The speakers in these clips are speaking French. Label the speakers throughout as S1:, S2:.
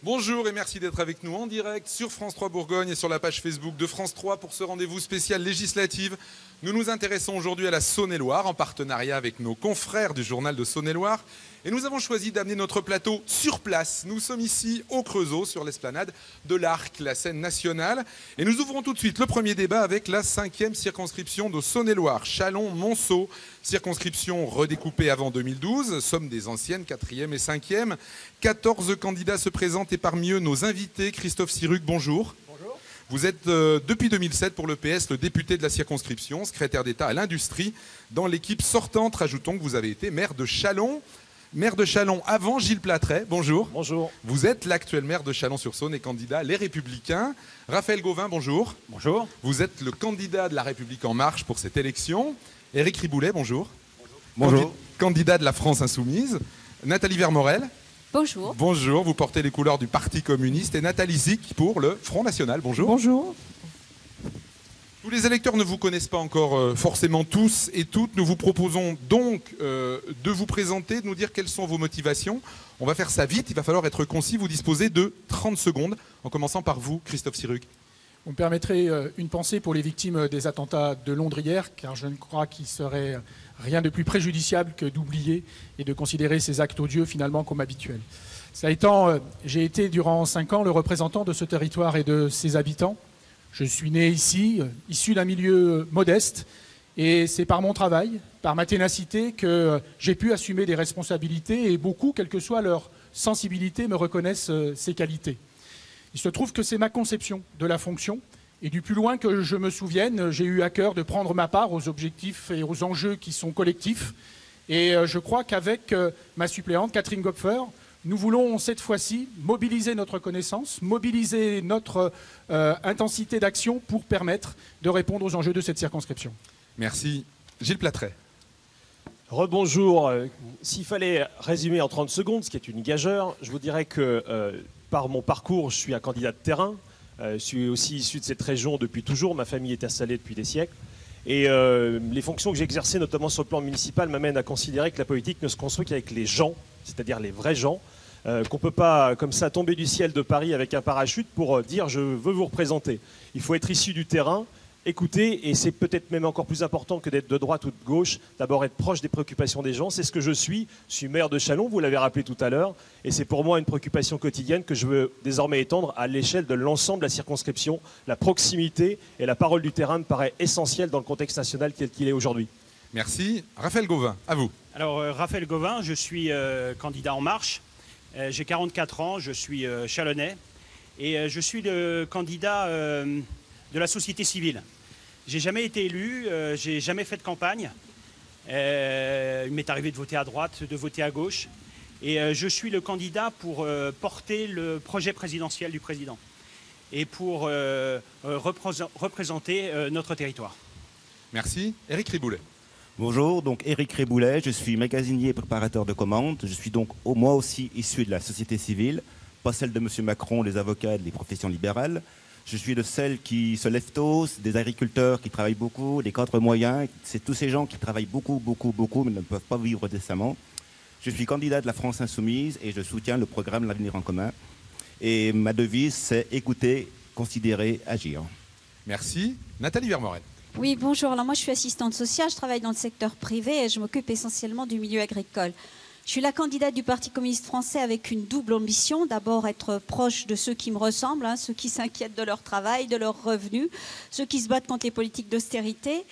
S1: Bonjour et merci d'être avec nous en direct sur France 3 Bourgogne et sur la page Facebook de France 3 pour ce rendez-vous spécial législative. Nous nous intéressons aujourd'hui à la Saône-et-Loire en partenariat avec nos confrères du journal de Saône-et-Loire. Et nous avons choisi d'amener notre plateau sur place. Nous sommes ici au Creusot, sur l'esplanade de l'Arc, la scène nationale. Et nous ouvrons tout de suite le premier débat avec la 5e circonscription de Saône-et-Loire, Châlons-Monceau. Circonscription redécoupée avant 2012, somme des anciennes 4e et 5e. 14 candidats se présentent et parmi eux nos invités. Christophe Sirugue, bonjour. Bonjour. Vous êtes depuis 2007 pour le PS le député de la circonscription, secrétaire d'État à l'industrie. Dans l'équipe sortante, rajoutons que vous avez été maire de Châlons. Maire de Châlons avant Gilles Platret, bonjour. Bonjour. Vous êtes l'actuel maire de Châlons-sur-Saône et candidat Les Républicains. Raphaël Gauvain, bonjour. Bonjour. Vous êtes le candidat de La République En Marche pour cette élection. Éric Riboulet, bonjour. Bonjour. Candidat de la France Insoumise. Nathalie Vermorel. Bonjour. Bonjour, vous portez les couleurs du Parti communiste. Et Nathalie Zic pour le Front National, bonjour. Bonjour. Tous les électeurs ne vous connaissent pas encore forcément tous et toutes. Nous vous proposons donc de vous présenter, de nous dire quelles sont vos motivations. On va faire ça vite, il va falloir être concis. Vous disposez de 30 secondes, en commençant par vous, Christophe Sirugue.
S2: Vous me permettrez une pensée pour les victimes des attentats de Londres hier, car je ne crois qu'il serait rien de plus préjudiciable que d'oublier et de considérer ces actes odieux finalement comme habituels. Ça étant, j'ai été durant 5 ans le représentant de ce territoire et de ses habitants. Je suis né ici, issu d'un milieu modeste, et c'est par mon travail, par ma ténacité, que j'ai pu assumer des responsabilités, et beaucoup, quelle que soit leur sensibilité, me reconnaissent ces qualités. Il se trouve que c'est ma conception de la fonction, et du plus loin que je me souvienne, j'ai eu à cœur de prendre ma part aux objectifs et aux enjeux qui sont collectifs, et je crois qu'avec ma suppléante, Catherine Gopfer, nous voulons cette fois-ci mobiliser notre connaissance, mobiliser notre intensité d'action pour permettre de répondre aux enjeux de cette circonscription.
S1: Merci. Gilles Platret.
S3: Rebonjour. S'il fallait résumer en 30 secondes, ce qui est une gageure, je vous dirais que par mon parcours, je suis un candidat de terrain. Je suis aussi issu de cette région depuis toujours. Ma famille est installée depuis des siècles. Et les fonctions que j'ai exercées, notamment sur le plan municipal, m'amènent à considérer que la politique ne se construit qu'avec les gens, c'est-à-dire les vrais gens, qu'on ne peut pas, comme ça, tomber du ciel de Paris avec un parachute pour dire « je veux vous représenter ». Il faut être issu du terrain, écouter, et c'est peut-être même encore plus important que d'être de droite ou de gauche, d'abord être proche des préoccupations des gens. C'est ce que je suis. Je suis maire de Châlons, vous l'avez rappelé tout à l'heure, et c'est pour moi une préoccupation quotidienne que je veux désormais étendre à l'échelle de l'ensemble de la circonscription. La proximité et la parole du terrain me paraît essentielle dans le contexte national tel qu'il est aujourd'hui.
S1: Merci. Raphaël Gauvain, à vous.
S4: Alors, Raphaël Gauvain, je suis candidat En Marche. J'ai 44 ans, je suis chalonnais et je suis le candidat de la société civile. J'ai jamais été élu, j'ai jamais fait de campagne. Il m'est arrivé de voter à droite, de voter à gauche. Et je suis le candidat pour porter le projet présidentiel du président et pour représenter notre territoire.
S1: Merci. Éric Riboulet.
S5: Bonjour, donc Éric Riboulet, je suis magasinier et préparateur de commandes. Je suis donc moi aussi issu de la société civile, pas celle de M. Macron, les avocats et les professions libérales. Je suis de celles qui se lèvent tôt, des agriculteurs qui travaillent beaucoup, des cadres moyens. C'est tous ces gens qui travaillent beaucoup, mais ne peuvent pas vivre décemment. Je suis candidat de la France Insoumise et je soutiens le programme L'Avenir en commun. Et ma devise, c'est écouter, considérer, agir.
S1: Merci. Nathalie Vermorel.
S6: Oui, bonjour. Alors moi, je suis assistante sociale, je travaille dans le secteur privé et je m'occupe essentiellement du milieu agricole. Je suis la candidate du Parti communiste français avec une double ambition. D'abord, être proche de ceux qui me ressemblent, ceux qui s'inquiètent de leur travail, de leurs revenus, ceux qui se battent contre les politiques d'austérité,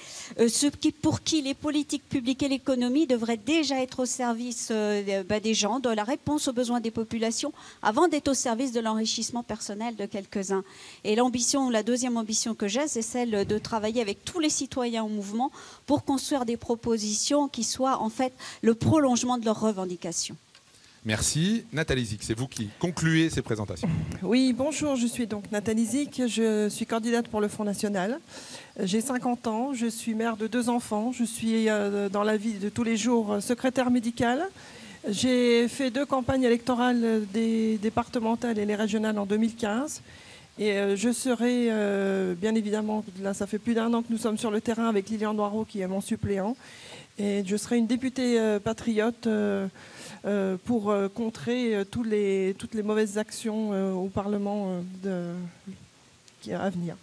S6: pour qui les politiques publiques et l'économie devraient déjà être au service des gens, de la réponse aux besoins des populations, avant d'être au service de l'enrichissement personnel de quelques-uns. Et l'ambition, la deuxième ambition que j'ai, c'est celle de travailler avec tous les citoyens en mouvement pour construire des propositions qui soient en fait le prolongement de leurs revendications.
S1: Merci. Nathalie Zic, c'est vous qui concluez ces présentations.
S7: Oui, bonjour, je suis donc Nathalie Zic, je suis candidate pour le Front National. J'ai 50 ans, je suis mère de 2 enfants, je suis dans la vie de tous les jours secrétaire médicale. J'ai fait 2 campagnes électorales, des départementales et les régionales en 2015. Et je serai, bien évidemment, là ça fait plus d'1 an que nous sommes sur le terrain avec Lilian Noireau qui est mon suppléant. Et je serai une députée patriote pour contrer toutes les mauvaises actions au Parlement à venir.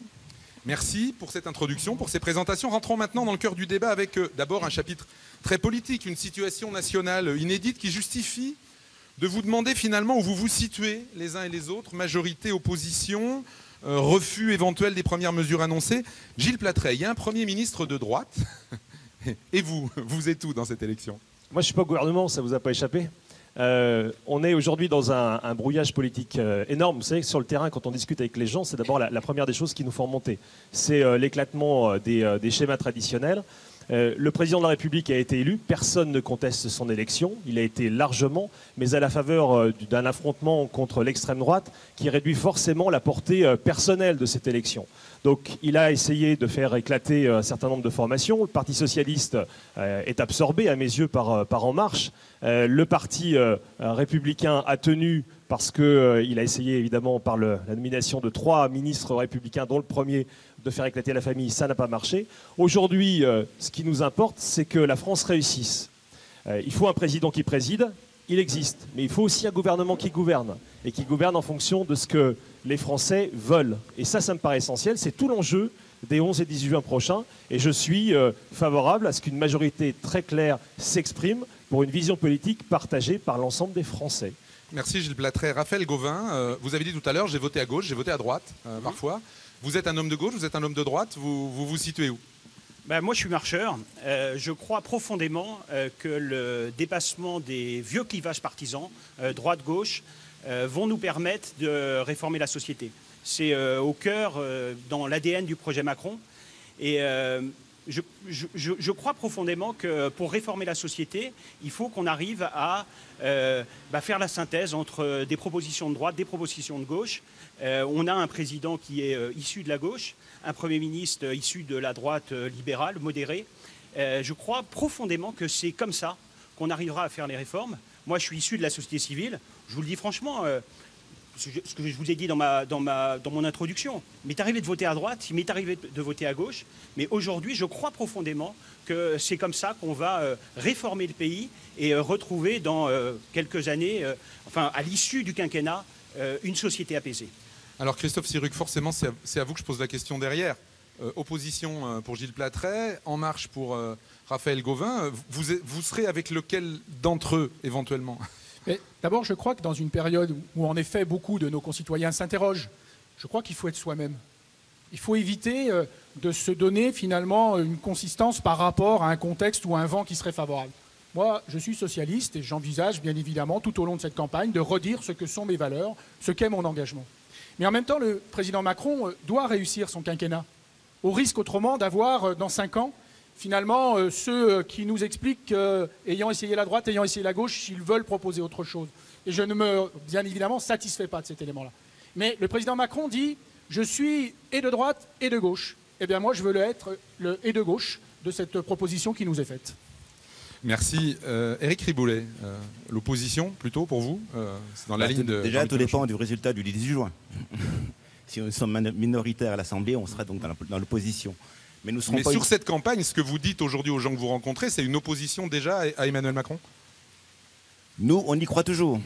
S1: Merci pour cette introduction, pour ces présentations. Rentrons maintenant dans le cœur du débat avec d'abord un chapitre très politique, une situation nationale inédite qui justifie de vous demander finalement où vous vous situez les uns et les autres, majorité, opposition, refus éventuel des premières mesures annoncées. Gilles Plattret, il y a un Premier ministre de droite, et vous êtes où dans cette élection?
S3: Moi, je ne suis pas au gouvernement, ça ne vous a pas échappé. On est aujourd'hui dans un brouillage politique énorme. Vous savez que sur le terrain, quand on discute avec les gens, c'est d'abord la première des choses qui nous font monter. C'est l'éclatement des schémas traditionnels. Le président de la République a été élu, personne ne conteste son élection, il a été largement, mais à la faveur d'un affrontement contre l'extrême droite qui réduit forcément la portée personnelle de cette élection. Donc il a essayé de faire éclater un certain nombre de formations. Le Parti socialiste est absorbé à mes yeux par En Marche. Le Parti républicain a tenu parce qu'il a essayé évidemment par la nomination de 3 ministres républicains, dont le premier de faire éclater la famille, ça n'a pas marché. Aujourd'hui, ce qui nous importe, c'est que la France réussisse. Il faut un président qui préside, il existe, mais il faut aussi un gouvernement qui gouverne, et qui gouverne en fonction de ce que les Français veulent. Et ça me paraît essentiel, c'est tout l'enjeu des 11 et 18 juin prochains, et je suis favorable à ce qu'une majorité très claire s'exprime pour une vision politique partagée par l'ensemble des Français.
S1: Merci Gilles Plattret. Raphaël Gauvain, vous avez dit tout à l'heure, j'ai voté à gauche, j'ai voté à droite, parfois. Vous êtes un homme de gauche, vous êtes un homme de droite, vous situez où?
S4: Moi, je suis marcheur. Je crois profondément que le dépassement des vieux clivages partisans, droite-gauche, vont nous permettre de réformer la société. C'est au cœur, dans l'ADN du projet Macron. Et je crois profondément que pour réformer la société, il faut qu'on arrive à faire la synthèse entre des propositions de droite, des propositions de gauche. On a un président qui est issu de la gauche, un Premier ministre issu de la droite libérale, modérée. Je crois profondément que c'est comme ça qu'on arrivera à faire les réformes. Moi, je suis issu de la société civile. Je vous le dis franchement, ce que je vous ai dit dans mon introduction. Il m'est arrivé de voter à droite, il m'est arrivé de voter à gauche. Mais aujourd'hui, je crois profondément que c'est comme ça qu'on va réformer le pays et retrouver dans quelques années, à l'issue du quinquennat, une société apaisée.
S1: Alors Christophe Sirugue, forcément, c'est à vous que je pose la question derrière. Opposition pour Gilles Plattret, En Marche pour Raphaël Gauvain. Vous serez avec lequel d'entre eux, éventuellement?
S2: D'abord, je crois que dans une période où, en effet, beaucoup de nos concitoyens s'interrogent, je crois qu'il faut être soi-même. Il faut éviter de se donner, finalement, une consistance par rapport à un contexte ou à un vent qui serait favorable. Moi, je suis socialiste et j'envisage, bien évidemment, tout au long de cette campagne, de redire ce que sont mes valeurs, ce qu'est mon engagement. Mais en même temps, le président Macron doit réussir son quinquennat, au risque autrement d'avoir, dans 5 ans, finalement, ceux qui nous expliquent qu'ayant essayé la droite, ayant essayé la gauche, ils veulent proposer autre chose. Et je ne me, bien évidemment, satisfais pas de cet élément-là. Mais le président Macron dit « je suis et de droite et de gauche ». Eh bien moi, je veux être le et de gauche de cette proposition qui nous est faite.
S1: Merci. Éric Riboulet, l'opposition plutôt pour vous, c'est dans la ligne de...
S5: Déjà, tout dépend du résultat du 18 juin. Si nous sommes minoritaires à l'Assemblée, on sera donc dans l'opposition. Mais
S1: sur cette campagne, ce que vous dites aujourd'hui aux gens que vous rencontrez, c'est une opposition déjà à Emmanuel Macron?
S5: Nous, on y croit toujours.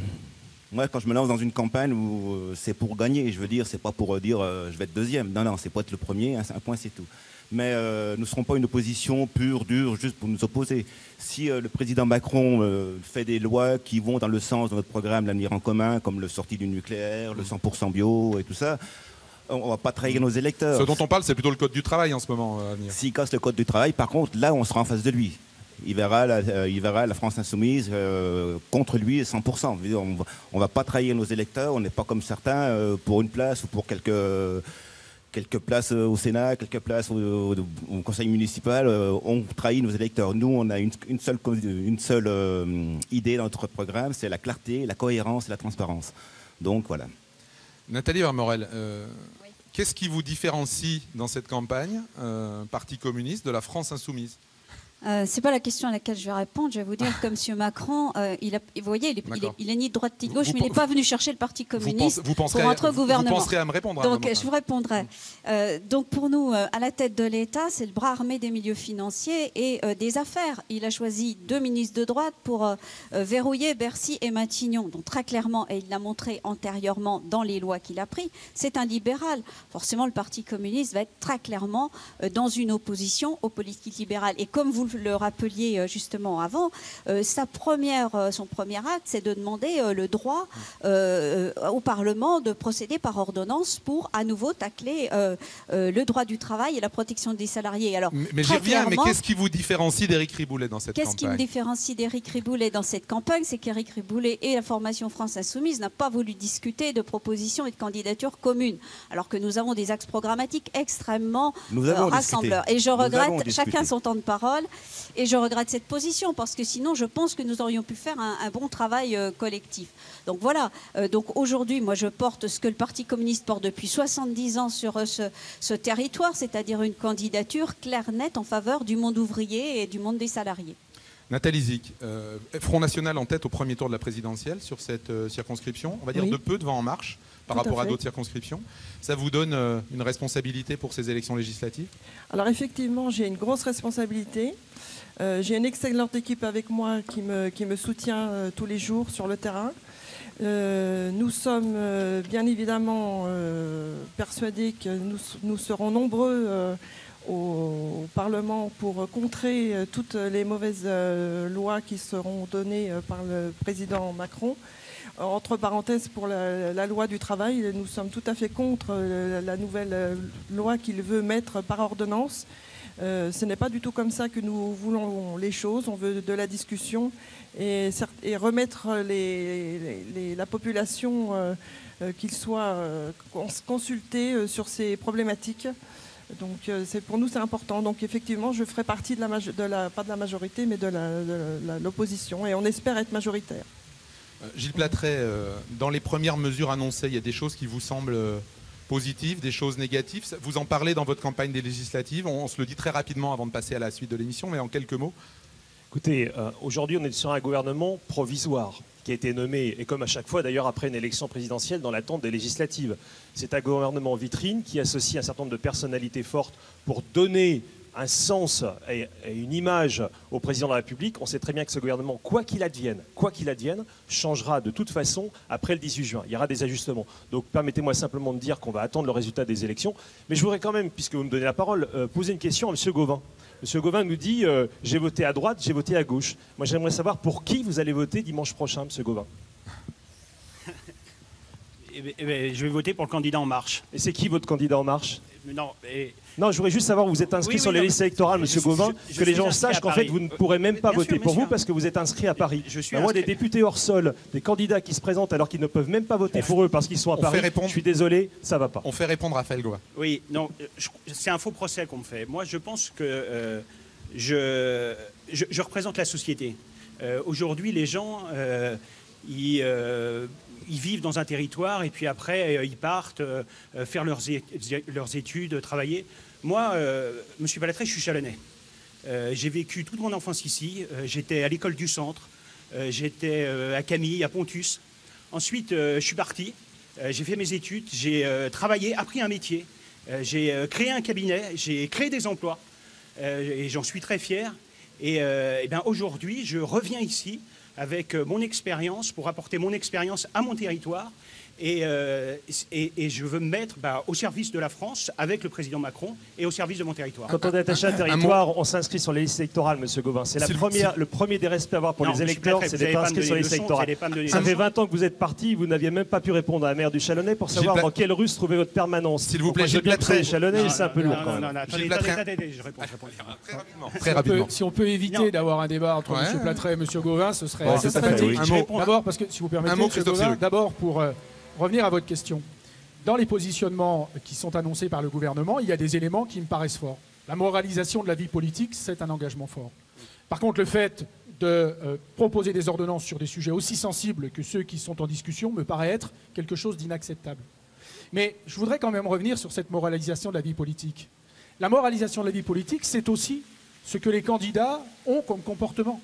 S5: Moi, quand je me lance dans une campagne où c'est pour gagner, je veux dire, c'est pas pour dire je vais être deuxième. Non, c'est pas être le premier, un point, c'est tout. Mais nous ne serons pas une opposition pure, dure, juste pour nous opposer. Si le président Macron fait des lois qui vont dans le sens de notre programme L'Avenir en commun, comme le sortie du nucléaire, le 100% bio et tout ça, on ne va pas trahir nos électeurs.
S1: Ce dont on parle, c'est plutôt le code du travail en ce moment à venir.
S5: S'il casse le code du travail, par contre, là, on sera en face de lui. Il verra la France insoumise contre lui 100%. On ne va pas trahir nos électeurs. On n'est pas comme certains pour une place ou pour quelques places au Sénat, quelques places au conseil municipal. On trahit nos électeurs. Nous, on a une seule idée dans notre programme, c'est la clarté, la cohérence et la transparence. Donc voilà.
S1: Nathalie Vermorel, qu'est-ce qui vous différencie dans cette campagne, Parti communiste, de la France insoumise?
S6: C'est pas la question à laquelle je vais répondre. Je vais vous dire que M. Macron, vous voyez, il est ni de droite ni de gauche, mais il n'est pas venu chercher le Parti communiste pour entrer au gouvernement.
S1: Vous penserez à me répondre.
S6: Donc, je vous répondrai. Donc, pour nous, à la tête de l'État, c'est le bras armé des milieux financiers et des affaires. Il a choisi 2 ministres de droite pour verrouiller Bercy et Matignon. Donc, très clairement, et il l'a montré antérieurement dans les lois qu'il a prises, c'est un libéral. Forcément, le Parti communiste va être très clairement dans une opposition aux politiques libérales. Et comme vous le rappeliez justement avant, son premier acte, c'est de demander le droit au Parlement de procéder par ordonnance pour à nouveau tacler le droit du travail et la protection des salariés. Alors,
S1: mais j'y reviens, mais qu'est-ce qui vous différencie d'Éric Riboulet dans cette campagne?
S6: Qu'est-ce qui me différencie d'Éric Riboulet dans cette campagne? C'est qu'Éric Riboulet et la formation France Insoumise n'ont pas voulu discuter de propositions et de candidatures communes, alors que nous avons des axes programmatiques extrêmement rassembleurs. Et je regrette, chacun son temps de parole, et je regrette cette position, parce que sinon je pense que nous aurions pu faire un bon travail collectif. Donc voilà, donc aujourd'hui moi je porte ce que le Parti communiste porte depuis 70 ans sur ce territoire, c'est-à-dire une candidature claire, nette en faveur du monde ouvrier et du monde des salariés.
S1: Nathalie Zic, Front National en tête au premier tour de la présidentielle sur cette circonscription, on va dire de peu devant En Marche par rapport à d'autres circonscriptions. Ça vous donne une responsabilité pour ces élections législatives?
S7: Alors effectivement, j'ai une grosse responsabilité. J'ai une excellente équipe avec moi qui me soutient tous les jours sur le terrain. Nous sommes bien évidemment persuadés que nous serons nombreux au Parlement pour contrer toutes les mauvaises lois qui seront données par le président Macron. Entre parenthèses, pour la loi du travail, nous sommes tout à fait contre la nouvelle loi qu'il veut mettre par ordonnance. Ce n'est pas du tout comme ça que nous voulons les choses. On veut de la discussion et remettre la population, qu'il soit consulté sur ces problématiques. Donc pour nous c'est important. Donc effectivement je ferai partie pas de la majorité mais de l'opposition et on espère être majoritaire.
S1: Gilles Platret, dans les premières mesures annoncées, il y a des choses qui vous semblent positives, des choses négatives. Vous en parlez dans votre campagne des législatives. On se le dit très rapidement avant de passer à la suite de l'émission, mais en quelques mots.
S3: Écoutez, aujourd'hui on est sur un gouvernement provisoire qui a été nommé, et comme à chaque fois d'ailleurs après une élection présidentielle, dans l'attente des législatives. C'est un gouvernement vitrine qui associe un certain nombre de personnalités fortes pour donner un sens et une image au président de la République. On sait très bien que ce gouvernement, quoi qu'il advienne, changera de toute façon après le 18 juin. Il y aura des ajustements. Donc permettez-moi simplement de dire qu'on va attendre le résultat des élections. Mais je voudrais quand même, puisque vous me donnez la parole, poser une question à M. Gauvin. M. Gauvin nous dit j'ai voté à droite, j'ai voté à gauche. Moi j'aimerais savoir pour qui vous allez voter dimanche prochain, M. Gauvin.
S4: Je vais voter pour le candidat En Marche.
S3: Et c'est qui votre candidat En Marche?
S4: Non,
S3: je voudrais juste savoir, vous êtes inscrit sur les listes électorales, M. Gauvin, que les gens sachent qu'en fait, vous ne pourrez même pas voter pour vous parce que vous êtes inscrit à Paris. Moi, des députés hors sol, des candidats qui se présentent alors qu'ils ne peuvent même pas voter pour eux parce qu'ils sont à Paris, je suis désolé, ça ne va pas.
S1: On fait répondre Raphaël Gauvain.
S4: Oui, non, c'est un faux procès qu'on me fait. Moi, je pense que je représente la société. Aujourd'hui, les gens, ils vivent dans un territoire et puis après, ils partent faire leurs études, travailler. Moi, M. Platret, je suis chalonnais. J'ai vécu toute mon enfance ici. J'étais à l'école du centre. J'étais à Camille, à Pontus. Ensuite, je suis parti. J'ai fait mes études. J'ai travaillé, appris un métier. J'ai créé un cabinet. J'ai créé des emplois. Et j'en suis très fier. Et bien aujourd'hui, je reviens ici avec mon expérience, pour apporter mon expérience à mon territoire. Et je veux me mettre au service de la France avec le président Macron et au service de mon territoire.
S3: Quand on est attaché à un territoire, on s'inscrit sur les listes électorales, M. Gauvin. C'est le premier des respects à avoir pour les électeurs, c'est d'être inscrit sur les listes électorales. Ça fait 20 ans que vous êtes parti, vous n'aviez même pas pu répondre à la maire du Chalonnais pour savoir dans quelle rue se trouvait votre permanence.
S1: S'il vous plaît, Gilles Platret.
S3: Chalonnais, c'est un peu lourd quand même.
S4: Attendez, je réponds.
S1: Très rapidement.
S2: Si on peut éviter d'avoir un débat entre M. Platret et M. Gauvin, ce serait sympathique. D'abord, parce que si vous permettez, M. Gauvin, d'abord pour revenir à votre question. Dans les positionnements qui sont annoncés par le gouvernement, il y a des éléments qui me paraissent forts. La moralisation de la vie politique, c'est un engagement fort. Par contre, le fait de proposer des ordonnances sur des sujets aussi sensibles que ceux qui sont en discussion me paraît être quelque chose d'inacceptable. Mais je voudrais quand même revenir sur cette moralisation de la vie politique. La moralisation de la vie politique, c'est aussi ce que les candidats ont comme comportement.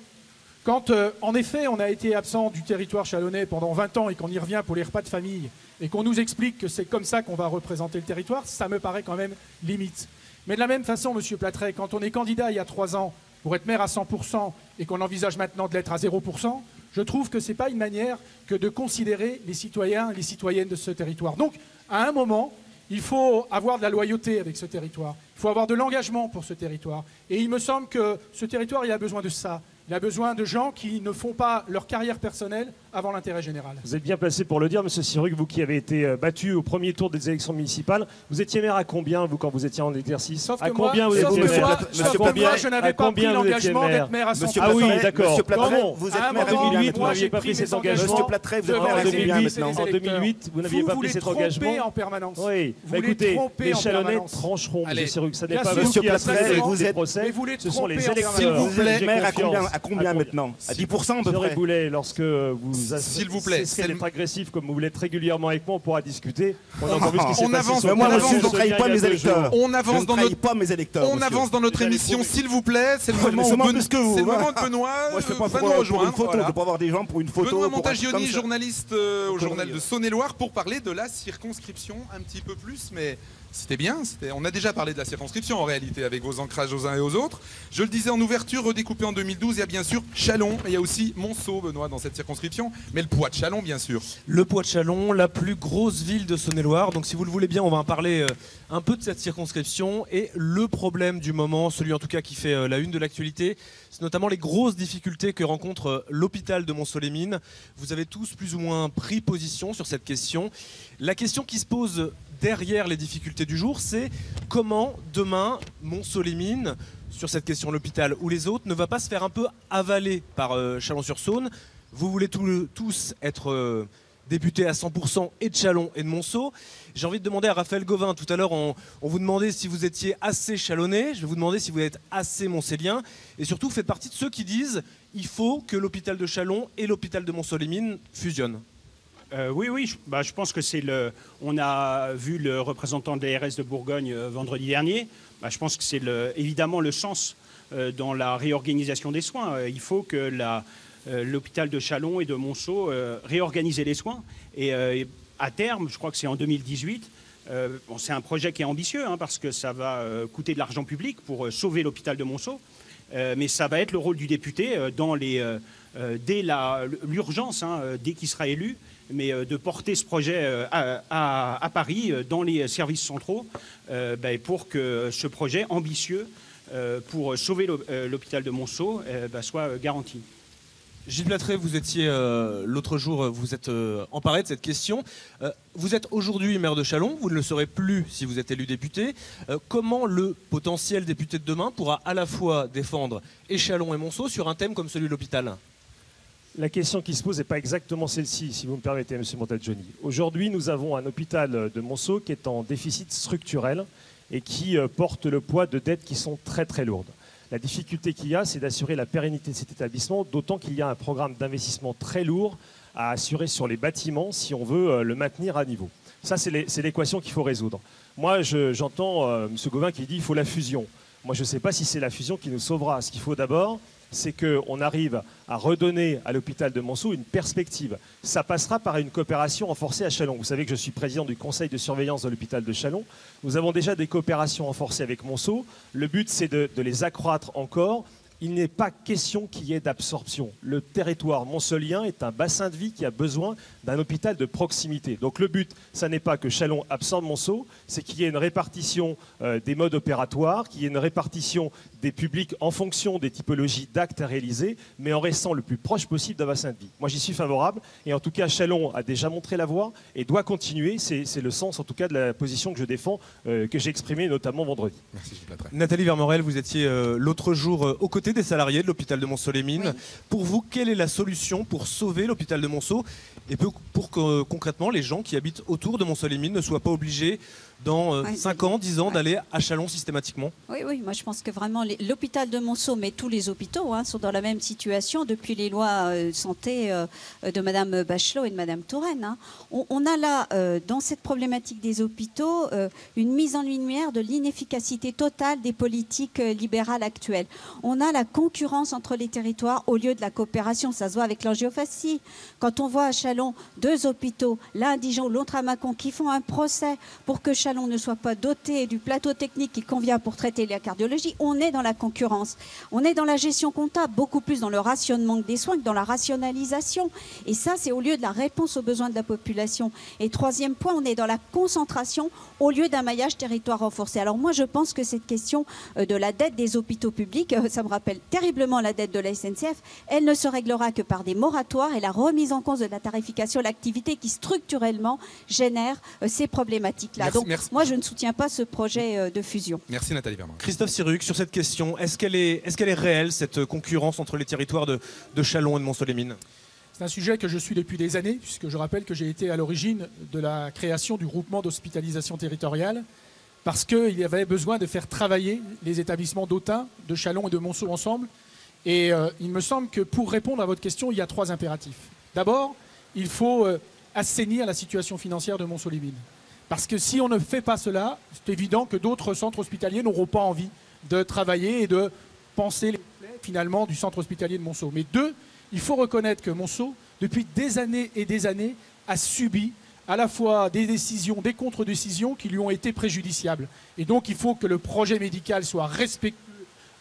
S2: Quand, en effet, on a été absent du territoire chalonnais pendant 20 ans et qu'on y revient pour les repas de famille et qu'on nous explique que c'est comme ça qu'on va représenter le territoire, ça me paraît quand même limite. Mais de la même façon, M. Plattret, quand on est candidat il y a 3 ans pour être maire à 100% et qu'on envisage maintenant de l'être à 0%, je trouve que ce n'est pas une manière que de considérer les citoyens et les citoyennes de ce territoire. Donc, à un moment, il faut avoir de la loyauté avec ce territoire. Il faut avoir de l'engagement pour ce territoire. Et il me semble que ce territoire, il a besoin de ça. Il a besoin de gens qui ne font pas leur carrière personnelle avant l'intérêt général.
S3: Vous êtes bien placé pour le dire, Monsieur Sirugue, vous qui avez été battu au premier tour des élections municipales. Vous étiez maire à combien, vous, quand vous étiez en exercice?
S2: Sauf que
S3: à combien
S2: moi,
S3: vous étiez maire?
S2: moi, je n'avais pas pris l'engagement d'être maire à 100%.
S3: Ah oui, d'accord.
S5: Monsieur Plattret, vous êtes maire à
S3: 2008, vous n'aviez pas pris cet engagement.
S5: Monsieur Plattret, vous êtes maire à combien maintenant?
S3: En 2008, vous n'aviez pas pris cet engagement.
S2: Vous voulez tromper en permanence.
S3: Oui,
S2: vous
S3: écoutez, les Chalonnais trancheront, Monsieur Sirugue. Ça n'est pas vous qui assumez ces procès. Ce sont les électeurs.
S5: S'il vous plaît, maire à combien maintenant? À 10% à peu près.
S3: Boulet, lorsque vous
S1: s'il vous plaît,
S3: cesserez d'être agressif comme vous l'êtes régulièrement avec moi, on pourra discuter.
S1: On avance.
S5: Moi, monsieur, je ne trahis pas mes électeurs.
S1: On avance dans notre
S5: pas mes électeurs.
S1: On avance dans notre émission, s'il vous plaît. C'est le moment où
S5: plus que vous.
S1: C'est le moment de Benoît.
S5: Moi, je fais pas
S1: va
S5: pour
S1: nous
S5: une
S1: rejoindre.
S5: photo. Je peux pas avoir des gens pour une photo.
S1: Benoît Montagioni, journaliste au journal de Saône-et-Loire, pour parler de la circonscription un petit peu plus, mais. C'était bien, on a déjà parlé de la circonscription en réalité avec vos ancrages aux uns et aux autres. Je le disais en ouverture, redécoupé en 2012, il y a bien sûr Châlons, et il y a aussi Monceau, Benoît, dans cette circonscription, mais le poids de Châlons bien sûr.
S8: Le poids de Châlons, la plus grosse ville de Saône-et-Loire, donc si vous le voulez bien, on va en parler un peu de cette circonscription, et le problème du moment, celui en tout cas qui fait la une de l'actualité, c'est notamment les grosses difficultés que rencontre l'hôpital de Montceau-les-Mines. Vous avez tous plus ou moins pris position sur cette question. La question qui se pose derrière les difficultés du jour, c'est comment demain Montceau-les-Mines, sur cette question de l'hôpital ou les autres, ne va pas se faire un peu avaler par Chalon-sur-Saône. Vous voulez tous être députés à 100% et de Châlons et de Monceau. J'ai envie de demander à Raphaël Gauvain, tout à l'heure on vous demandait si vous étiez assez chalonnais, je vais vous demander si vous êtes assez montcélien, et surtout vous faites partie de ceux qui disent il faut que l'hôpital de Châlons et l'hôpital de Montceau-les-Mines fusionnent.
S4: Oui, je pense que on a vu le représentant de l'ARS de Bourgogne vendredi dernier. Je pense que c'est évidemment le sens dans la réorganisation des soins. Il faut que l'hôpital de Châlons et de Monceau réorganise les soins. Et à terme, je crois que c'est en 2018, c'est un projet qui est ambitieux parce que ça va coûter de l'argent public pour sauver l'hôpital de Monceau. Mais ça va être le rôle du député dès l'urgence, dès qu'il sera élu, mais de porter ce projet à Paris, dans les services centraux, pour que ce projet ambitieux pour sauver l'hôpital de Monceau soit garanti.
S8: Gilles Plattret, vous étiez l'autre jour, vous êtes emparé de cette question. Vous êtes aujourd'hui maire de Châlons, vous ne le serez plus si vous êtes élu député. Comment le potentiel député de demain pourra à la fois défendre et Châlons et Monceau sur un thème comme celui de l'hôpital ?
S3: La question qui se pose n'est pas exactement celle-ci, si vous me permettez, M. Montagioni. Aujourd'hui, nous avons un hôpital de Monceau qui est en déficit structurel et qui porte le poids de dettes qui sont très très lourdes. La difficulté qu'il y a, c'est d'assurer la pérennité de cet établissement, d'autant qu'il y a un programme d'investissement très lourd à assurer sur les bâtiments si on veut le maintenir à niveau. Ça, c'est l'équation qu'il faut résoudre. Moi, j'entends M. Gauvain qui dit qu'il faut la fusion. Moi, je ne sais pas si c'est la fusion qui nous sauvera. Ce qu'il faut d'abord, c'est qu'on arrive à redonner à l'hôpital de Monceau une perspective. Ça passera par une coopération renforcée à Châlons. Vous savez que je suis président du conseil de surveillance de l'hôpital de Châlons. Nous avons déjà des coopérations renforcées avec Monceau. Le but, c'est de les accroître encore. Il n'est pas question qu'il y ait d'absorption. Le territoire montceaulien est un bassin de vie qui a besoin d'un hôpital de proximité. Donc le but, ça n'est pas que Châlons absorbe Monceau, c'est qu'il y ait une répartition des modes opératoires, qu'il y ait une répartition des publics en fonction des typologies d'actes à réaliser, mais en restant le plus proche possible d'un bassin de vie. Moi, j'y suis favorable, et en tout cas, Châlons a déjà montré la voie et doit continuer. C'est le sens, en tout cas, de la position que je défends, que j'ai exprimée notamment vendredi.
S1: Merci, Gilles Plattret.
S8: Nathalie Vermorel, vous étiez l'autre jour aux côtés des salariés de l'hôpital de Montceau-les-Mines. Oui. Pour vous, quelle est la solution pour sauver l'hôpital de Monceau et pour que concrètement les gens qui habitent autour de Montceau-les-Mines ne soient pas obligés dans
S6: Ouais,
S8: 5 ans, 10 ans, d'aller à Châlons systématiquement?
S6: Oui, moi je pense que vraiment l'hôpital de Monceau, mais tous les hôpitaux sont dans la même situation depuis les lois santé de Madame Bachelot et de Madame Touraine. On a là, dans cette problématique des hôpitaux, une mise en lumière de l'inefficacité totale des politiques libérales actuelles. On a la concurrence entre les territoires au lieu de la coopération. Ça se voit avec l'angioplastie. Quand on voit à Châlons 2 hôpitaux, l'un à Dijon, l'autre à Mâcon, qui font un procès pour que Châlons ne soit pas doté du plateau technique qui convient pour traiter la cardiologie, on est dans la concurrence. On est dans la gestion comptable, beaucoup plus dans le rationnement des soins que dans la rationalisation. Et ça, c'est au lieu de la réponse aux besoins de la population. Et troisième point, on est dans la concentration au lieu d'un maillage territoire renforcé. Alors moi, je pense que cette question de la dette des hôpitaux publics, ça me rappelle terriblement la dette de la SNCF, elle ne se réglera que par des moratoires et la remise en cause de la tarification à l'activité qui structurellement génère ces problématiques-là. Donc moi, je ne soutiens pas ce projet de fusion.
S1: Merci Nathalie Vermand.
S8: Christophe Sirugue, sur cette question, est-ce qu'elle est réelle, cette concurrence entre les territoires de Châlons et de Montceau-les-Mines?
S2: C'est un sujet que je suis depuis des années, puisque je rappelle que j'ai été à l'origine de la création du groupement d'hospitalisation territoriale, parce qu'il y avait besoin de faire travailler les établissements d'Autun, de Châlons et de Monceau ensemble. Et il me semble que pour répondre à votre question, il y a 3 impératifs. D'abord, il faut assainir la situation financière de Monceau-les-Mines. Parce que si on ne fait pas cela, c'est évident que d'autres centres hospitaliers n'auront pas envie de travailler et de penser les plaies finalement du centre hospitalier de Monceau. Mais 2, il faut reconnaître que Monceau, depuis des années et des années, a subi à la fois des décisions, des contre-décisions qui lui ont été préjudiciables. Et donc il faut que le projet médical soit respectueux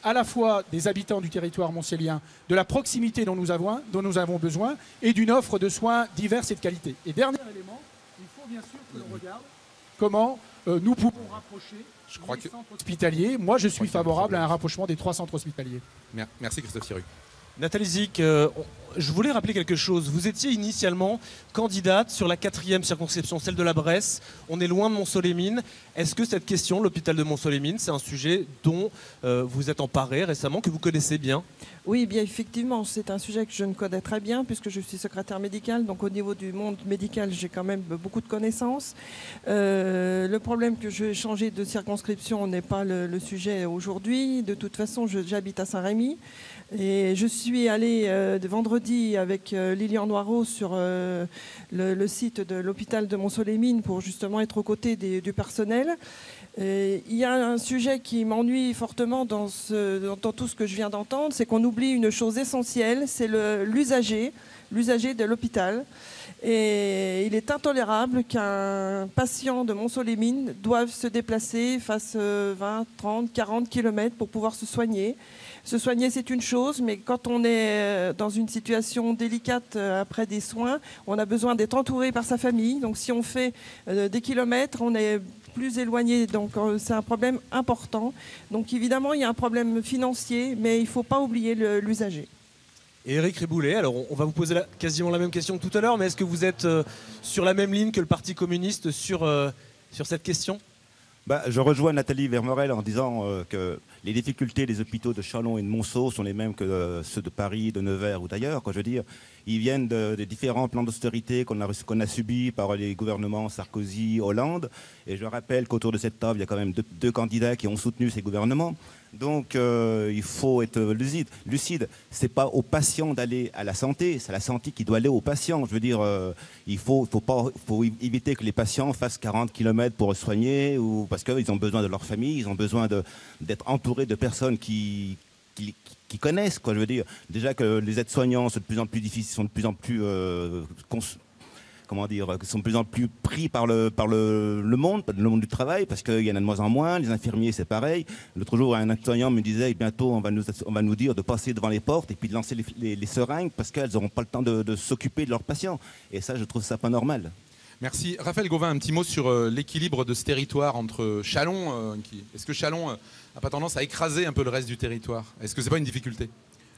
S2: à la fois des habitants du territoire montcélien, de la proximité dont nous avons besoin et d'une offre de soins diverses et de qualité. Et dernier élément, il faut bien sûr que l'on regarde comment nous pouvons rapprocher les centres hospitaliers. Moi, je suis favorable à un rapprochement des 3 centres hospitaliers.
S1: Merci Christophe Sirugue.
S8: Nathalie Zick, je voulais rappeler quelque chose. Vous étiez initialement candidate sur la 4e circonscription, celle de la Bresse. On est loin de Monceau-les-Mines. Est-ce que cette question, l'hôpital de Monceau-les-Mines, c'est un sujet dont vous êtes emparé récemment, que vous connaissez bien?
S7: Oui, bien effectivement, c'est un sujet que je ne connais très bien puisque je suis secrétaire médicale. Donc au niveau du monde médical, j'ai quand même beaucoup de connaissances. Le problème que je vais changer de circonscription n'est pas le sujet aujourd'hui. De toute façon, j'habite à Saint-Rémy. Et je suis allée vendredi avec Lilian Noireau sur le site de l'hôpital de Monceau-les-Mines pour justement être aux côtés du personnel. Et il y a un sujet qui m'ennuie fortement dans tout ce que je viens d'entendre, c'est qu'on oublie une chose essentielle, c'est l'usager de l'hôpital. Et il est intolérable qu'un patient de Monceau-les-Mines doive se déplacer, fasse 20, 30, 40 km pour pouvoir se soigner. Se soigner, c'est une chose, mais quand on est dans une situation délicate après des soins, on a besoin d'être entouré par sa famille. Donc si on fait des kilomètres, on est plus éloigné. Donc c'est un problème important. Donc évidemment, il y a un problème financier, mais il ne faut pas oublier l'usager.
S8: Et Éric Riboulet, alors on va vous poser quasiment la même question que tout à l'heure, mais est-ce que vous êtes sur la même ligne que le Parti communiste sur cette question?
S5: Je rejoins Nathalie Vermorel en disant que les difficultés des hôpitaux de Châlons et de Monceau sont les mêmes que ceux de Paris, de Nevers ou d'ailleurs. Je veux dire, ils viennent de différents plans d'austérité qu'on a subis par les gouvernements Sarkozy, Hollande. Et je rappelle qu'autour de cette table, il y a quand même deux candidats qui ont soutenu ces gouvernements. Donc il faut être lucide. Ce n'est pas aux patients d'aller à la santé, c'est la santé qui doit aller aux patients. Je veux dire, il faut éviter que les patients fassent 40 km pour se soigner, ou parce qu'ils ont besoin de leur famille, ils ont besoin d'être entourés de personnes qui connaissent, quoi. Je veux dire, déjà que les aides-soignants sont de plus en plus difficiles, sont de plus en plus sont de plus en plus pris par le monde du travail, parce qu'il y en a de moins en moins. Les infirmiers, c'est pareil. L'autre jour, un aide-soignant me disait, bientôt, on va nous dire de passer devant les portes et puis de lancer les seringues parce qu'elles n'auront pas le temps de s'occuper de leurs patients. Et ça, je trouve ça pas normal.
S1: Merci. Raphaël Gauvin, un petit mot sur l'équilibre de ce territoire entre Châlons. Est-ce que Châlons n'a pas tendance à écraser un peu le reste du territoire? Est-ce que c'est pas une difficulté?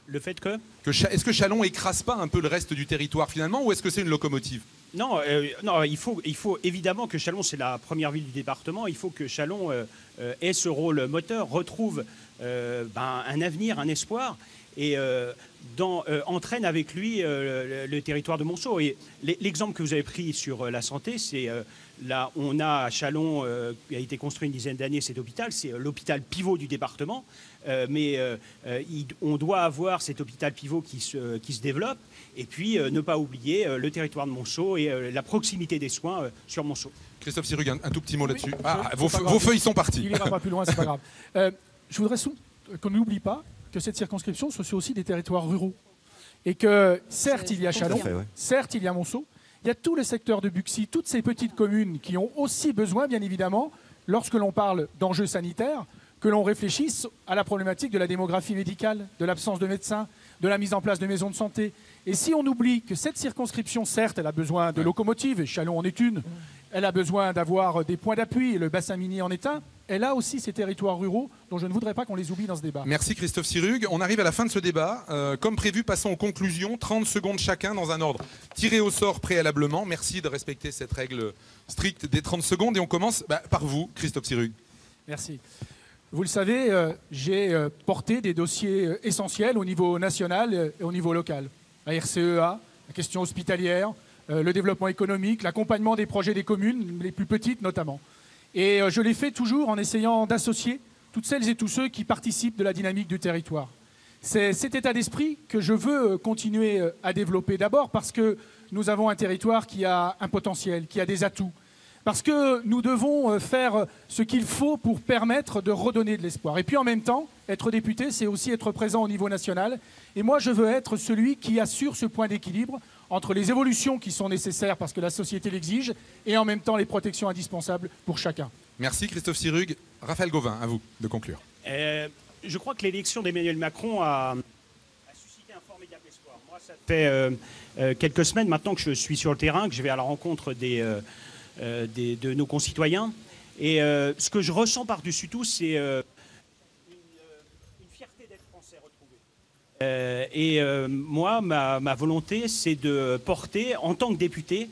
S4: Le fait que
S1: est-ce que Châlons écrase pas un peu le reste du territoire finalement, ou est-ce que c'est une locomotive?
S4: Non, il faut évidemment que Châlons, c'est la première ville du département, il faut que Châlons ait ce rôle moteur, retrouve un avenir, un espoir. et entraîne avec lui le territoire de Monceau. Et l'exemple que vous avez pris sur la santé, c'est là, on a à Châlons, qui a été construit une dizaine d'années, cet hôpital, c'est l'hôpital pivot du département, mais on doit avoir cet hôpital pivot qui se développe, et puis ne pas oublier le territoire de Monceau et la proximité des soins sur Monceau.
S1: Christophe Sirugue, un tout petit mot là-dessus.
S2: Oui,
S1: Vos feuilles sont parties.
S2: Il n'ira pas plus loin, c'est pas grave. Je voudrais qu'on n'oublie pas que cette circonscription, ce sont aussi des territoires ruraux. Et que, certes, il y a Châlons, certes, il y a Monceau, il y a tout le secteur de Buxy, toutes ces petites communes qui ont aussi besoin, bien évidemment, lorsque l'on parle d'enjeux sanitaires, que l'on réfléchisse à la problématique de la démographie médicale, de l'absence de médecins, de la mise en place de maisons de santé. Et si on oublie que cette circonscription, certes, elle a besoin de locomotives, et Châlons en est une, elle a besoin d'avoir des points d'appui, et le bassin minier en est un, elle a aussi ces territoires ruraux dont je ne voudrais pas qu'on les oublie dans ce débat.
S1: Merci Christophe Sirugue. On arrive à la fin de ce débat. Comme prévu, passons aux conclusions. 30 secondes chacun dans un ordre tiré au sort préalablement. Merci de respecter cette règle stricte des 30 secondes. Et on commence par vous, Christophe Sirugue.
S2: Merci. Vous le savez, j'ai porté des dossiers essentiels au niveau national et au niveau local. La RCEA, la question hospitalière, le développement économique, l'accompagnement des projets des communes, les plus petites notamment. Et je l'ai fait toujours en essayant d'associer toutes celles et tous ceux qui participent de la dynamique du territoire. C'est cet état d'esprit que je veux continuer à développer d'abord parce que nous avons un territoire qui a un potentiel, qui a des atouts. Parce que nous devons faire ce qu'il faut pour permettre de redonner de l'espoir. Et puis en même temps, être député, c'est aussi être présent au niveau national. Et moi, je veux être celui qui assure ce point d'équilibre entre les évolutions qui sont nécessaires parce que la société l'exige et en même temps les protections indispensables pour chacun.
S1: Merci Christophe Sirugue. Raphaël Gauvin, à vous de conclure.
S4: Je crois que l'élection d'Emmanuel Macron a suscité un formidable espoir. Moi, ça fait quelques semaines maintenant que je suis sur le terrain, que je vais à la rencontre de nos concitoyens. Et ce que je ressens par-dessus tout, c'est une fierté d'être français retrouvée. Moi, ma volonté, c'est de porter, en tant que député,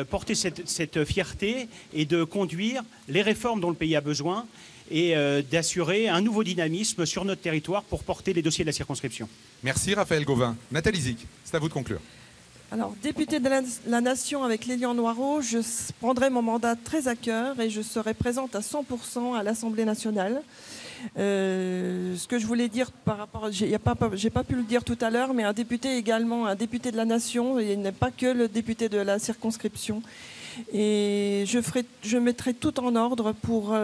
S4: porter cette fierté et de conduire les réformes dont le pays a besoin et d'assurer un nouveau dynamisme sur notre territoire pour porter les dossiers de la circonscription.
S1: Merci Raphaël Gauvin. Nathalie Zic, c'est à vous de conclure.
S7: Alors, députée de la Nation avec Lélian Noireau, je prendrai mon mandat très à cœur et je serai présente à 100% à l'Assemblée nationale. Ce que je voulais dire par rapport, j'ai pas pu le dire tout à l'heure, mais un député également, un député de la Nation, et il n'est pas que le député de la circonscription. Et je mettrai tout en ordre pour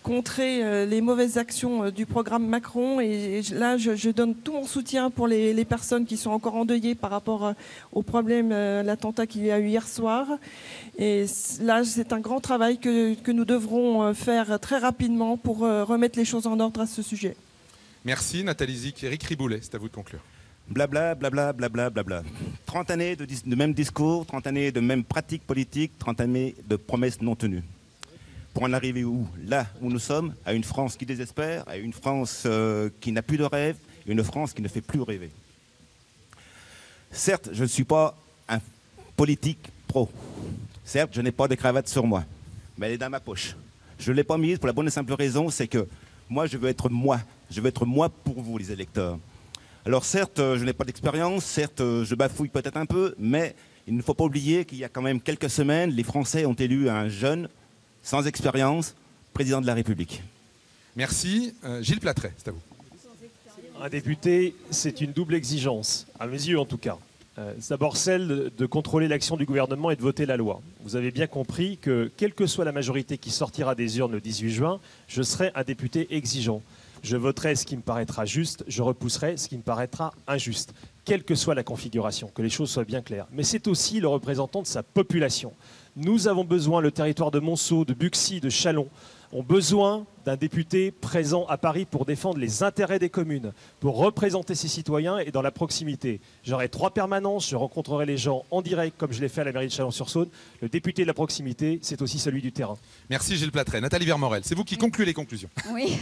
S7: contrer les mauvaises actions du programme Macron. Et là, je donne tout mon soutien pour les personnes qui sont encore endeuillées par rapport au problème, l'attentat qu'il y a eu hier soir. Et là, c'est un grand travail que nous devrons faire très rapidement pour remettre les choses en ordre à ce sujet.
S1: Merci Nathalie Zic. Éric Riboulet, c'est à vous de conclure.
S5: Blabla, blabla, blabla, blabla. 30 années de même discours, 30 années de même pratique politique, 30 années de promesses non tenues. Pour en arriver où? Là où nous sommes, à une France qui désespère, à une France qui n'a plus de rêve, une France qui ne fait plus rêver. Certes, je ne suis pas un politique pro. Certes, je n'ai pas de cravate sur moi, mais elle est dans ma poche. Je ne l'ai pas mise pour la bonne et simple raison, c'est que moi, je veux être moi. Je veux être moi pour vous, les électeurs. Alors certes, je n'ai pas d'expérience, certes, je bafouille peut-être un peu, mais il ne faut pas oublier qu'il y a quand même quelques semaines, les Français ont élu un jeune, sans expérience, président de la République.
S1: Merci. Gilles Platret, c'est à vous.
S3: Un député, c'est une double exigence, à mes yeux en tout cas. C'est d'abord celle de contrôler l'action du gouvernement et de voter la loi. Vous avez bien compris que, quelle que soit la majorité qui sortira des urnes le 18 juin, je serai un député exigeant. Je voterai ce qui me paraîtra juste, je repousserai ce qui me paraîtra injuste, quelle que soit la configuration, que les choses soient bien claires. Mais c'est aussi le représentant de sa population. Nous avons besoin, le territoire de Monceau, de Buxy, de Châlons, ont besoin d'un député présent à Paris pour défendre les intérêts des communes, pour représenter ses citoyens et dans la proximité. J'aurai 3 permanences, je rencontrerai les gens en direct comme je l'ai fait à la mairie de Chalon-sur-Saône. Le député de la proximité, c'est aussi celui du terrain.
S1: Merci Gilles Platret. Nathalie Vermorel, c'est vous qui concluez les conclusions.
S6: Oui,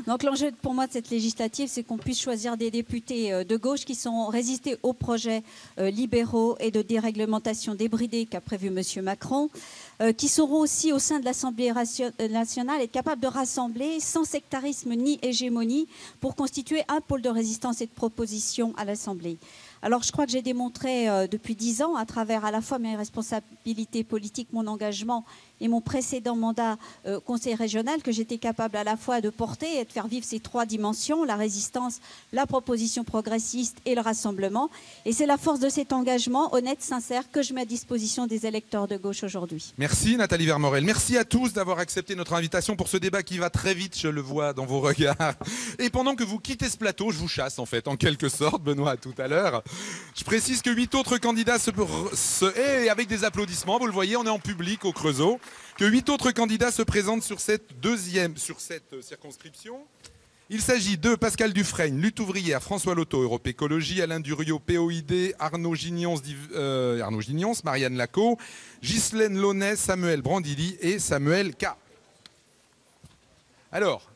S6: donc l'enjeu pour moi de cette législative, c'est qu'on puisse choisir des députés de gauche qui sont résistés aux projets libéraux et de déréglementation débridée qu'a prévu M. Macron, qui seront aussi au sein de l'Assemblée nationale et capables de rassembler sans sectarisme ni hégémonie pour constituer un pôle de résistance et de proposition à l'Assemblée. Alors je crois que j'ai démontré depuis 10 ans, à travers à la fois mes responsabilités politiques, mon engagement et mon précédent mandat conseil régional, que j'étais capable à la fois de porter et de faire vivre ces 3 dimensions, la résistance, la proposition progressiste et le rassemblement. Et c'est la force de cet engagement honnête, sincère, que je mets à disposition des électeurs de gauche aujourd'hui.
S1: Merci Nathalie Vermorel. Merci à tous d'avoir accepté notre invitation pour ce débat qui va très vite, je le vois dans vos regards. Et pendant que vous quittez ce plateau, je vous chasse en fait, en quelque sorte, Benoît, à tout à l'heure. Je précise que 8 autres candidats et avec des applaudissements, vous le voyez, on est en public au Creusot, que 8 autres candidats se présentent sur cette circonscription. Il s'agit de Pascal Dufresne, Lutte ouvrière, François Loto, Europe Écologie, Alain Duriot, POID, Arnaud Gignons, Marianne Lacot, Ghislaine Launay, Samuel Brandilly et Samuel K. Alors,